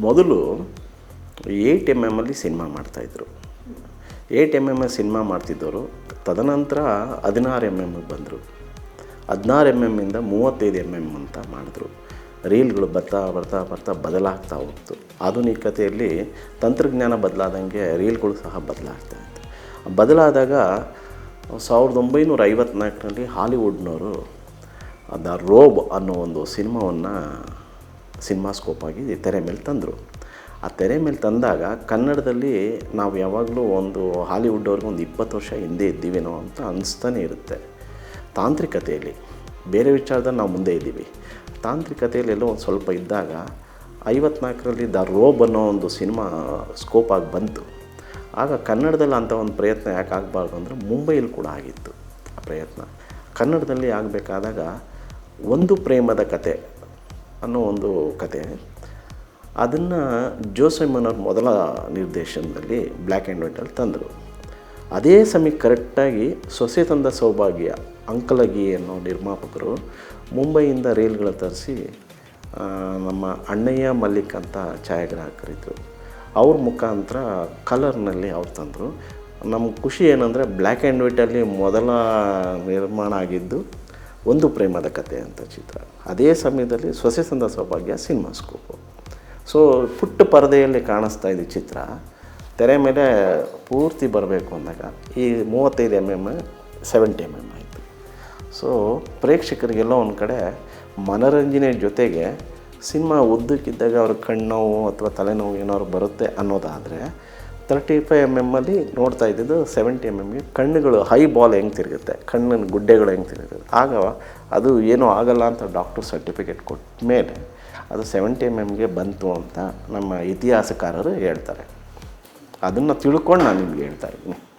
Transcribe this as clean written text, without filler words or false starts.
ಮೊದಲು 8 mm cinema ಮಾಡ್ತಾಯಿದ್ರು. 8 mm cinema ಮಾಡ್ತಿದ್ದವರು ತದನಂತರ 16 mm ಬಂದರು. 16 mm 35 mm ಅಂತ ಮಾಡಿದ್ರು. ರೀಲ್ಗಳು ಬರ್ತಾ ಬರ್ತಾ ಬರ್ತಾ ಬದಲಾಗ್ತಾ ಹೋಗ್ತು. ಆಧುನಿಕತೆಯಲ್ಲಿ ತಂತ್ರಜ್ಞಾನ ಬದಲಾದಂಗೆ ರೀಲ್ಗಳು ಸಹ ಬದಲಾಗ್ತಾಯಿತ್ತು. ಬದಲಾದಾಗ 1954ರಲ್ಲಿ ಹಾಲಿವುಡ್ನವರು ದ ರೋಬ್ ಅನ್ನೋ ಒಂದು ಸಿನಿಮಾವನ್ನು ಸಿನಿಮಾಸ್ಕೋಪಾಗಿ ತೆರೆ ಮೇಲೆ ತಂದರು. ಆ ತೆರೆ ಮೇಲೆ ತಂದಾಗ ಕನ್ನಡದಲ್ಲಿ ನಾವು ಯಾವಾಗಲೂ ಒಂದು ಹಾಲಿವುಡ್ವರೆಗೂ ಒಂದು 20 ವರ್ಷ ಹಿಂದೆ ಇದ್ದೀವೇನೋ ಅಂತ ಅನಿಸ್ತಾನೆ ಇರುತ್ತೆ. ತಾಂತ್ರಿಕತೆಯಲ್ಲಿ ಬೇರೆ ವಿಚಾರದಲ್ಲಿ ನಾವು ಮುಂದೆ ಇದ್ದೀವಿ. ತಾಂತ್ರಿಕತೆಯಲ್ಲಿ ಎಲ್ಲೋ ಒಂದು ಸ್ವಲ್ಪ ಇದ್ದಾಗ 54ರಲ್ಲಿ ದ ರೋಬ್ ಅನ್ನೋ ಒಂದು ಸಿನಿಮಾ ಸ್ಕೋಪಾಗಿ ಬಂತು. ಆಗ ಕನ್ನಡದಲ್ಲಿ ಅಂಥ ಒಂದು ಪ್ರಯತ್ನ ಯಾಕೆ ಆಗಬಾರ್ದು ಅಂದರೆ ಮುಂಬೈಯಲ್ಲಿ ಕೂಡ ಆಗಿತ್ತು ಆ ಪ್ರಯತ್ನ. ಕನ್ನಡದಲ್ಲಿ ಆಗಬೇಕಾದಾಗ ಒಂದು ಪ್ರೇಮದ ಕತೆ ಅನ್ನೋ ಒಂದು ಕತೆ, ಅದನ್ನು ಜೋಸೆಮ್ಮನವ್ರ ಮೊದಲ ನಿರ್ದೇಶನದಲ್ಲಿ ಬ್ಲ್ಯಾಕ್ ಆ್ಯಂಡ್ ವೈಟಲ್ಲಿ ತಂದರು. ಅದೇ ಸಮಯಕ್ಕೆ ಕರೆಕ್ಟಾಗಿ ಸೊಸೆ ತಂದ ಸೌಭಾಗ್ಯ ಅಂಕಲಗಿ ಅನ್ನೋ ನಿರ್ಮಾಪಕರು ಮುಂಬೈಯಿಂದ ರೀಲ್ಗಳ ತರಿಸಿ ನಮ್ಮ ಅಣ್ಣಯ್ಯ ಮಲ್ಲಿಕ್ ಅಂತ ಛಾಯಾಗ್ರಾಹಕರಿದ್ದರು, ಅವ್ರ ಮುಖಾಂತರ ಕಲರ್ನಲ್ಲಿ ಅವ್ರು ತಂದರು. ನಮ್ಗೆ ಖುಷಿ ಏನಂದರೆ ಬ್ಲ್ಯಾಕ್ ಆ್ಯಂಡ್ ವೈಟಲ್ಲಿ ಮೊದಲ ನಿರ್ಮಾಣ ಆಗಿದ್ದು ಒಂದು ಪ್ರೇಮದ ಕತೆ ಅಂತ ಚಿತ್ರ. ಅದೇ ಸಮಯದಲ್ಲಿ ಸೊಸೆ ತಂದ ಸೌಭಾಗ್ಯ ಸಿನಿಮಾಸ್ಕೋಪು. ಸೊ ಪುಟ್ಟ ಪರದೆಯಲ್ಲಿ ಕಾಣಿಸ್ತಾ ಇದ್ದ ಚಿತ್ರ ತೆರೆ ಮೇಲೆ ಪೂರ್ತಿ ಬರಬೇಕು ಅಂದಾಗ ಈ 35 mm 70 mm ಆಯಿತು. ಸೊ ಪ್ರೇಕ್ಷಕರಿಗೆಲ್ಲ ಒಂದು ಕಡೆ ಮನೋರಂಜನೆ ಜೊತೆಗೆ ಸಿನಿಮಾ ಉದ್ದಕ್ಕಿದ್ದಾಗ ಅವ್ರ ಕಣ್ಣೋವು ಅಥವಾ ತಲೆನೋವು ಏನಾದ್ರು ಬರುತ್ತೆ ಅನ್ನೋದಾದರೆ 35 mm ನೋಡ್ತಾ ಇದ್ದಿದ್ದು 70 mm ಕಣ್ಣುಗಳು ಹೈ ಬಾಲ್ ಹೆಂಗೆ ತಿರುಗುತ್ತೆ, ಕಣ್ಣಿನ ಗುಡ್ಡೆಗಳು ಹೆಂಗೆ ತಿರುಗುತ್ತೆ, ಆಗ ಅದು ಏನೂ ಆಗಲ್ಲ ಅಂತ ಡಾಕ್ಟರ್ ಸರ್ಟಿಫಿಕೇಟ್ ಕೊಟ್ಟ ಮೇಲೆ ಅದು 70 mm ಬಂತು ಅಂತ ನಮ್ಮ ಇತಿಹಾಸಕಾರರು ಹೇಳ್ತಾರೆ. ಅದನ್ನು ತಿಳ್ಕೊಂಡು ನಾನು ನಿಮ್ಗೆ ಹೇಳ್ತಾ ಇದ್ದೀನಿ.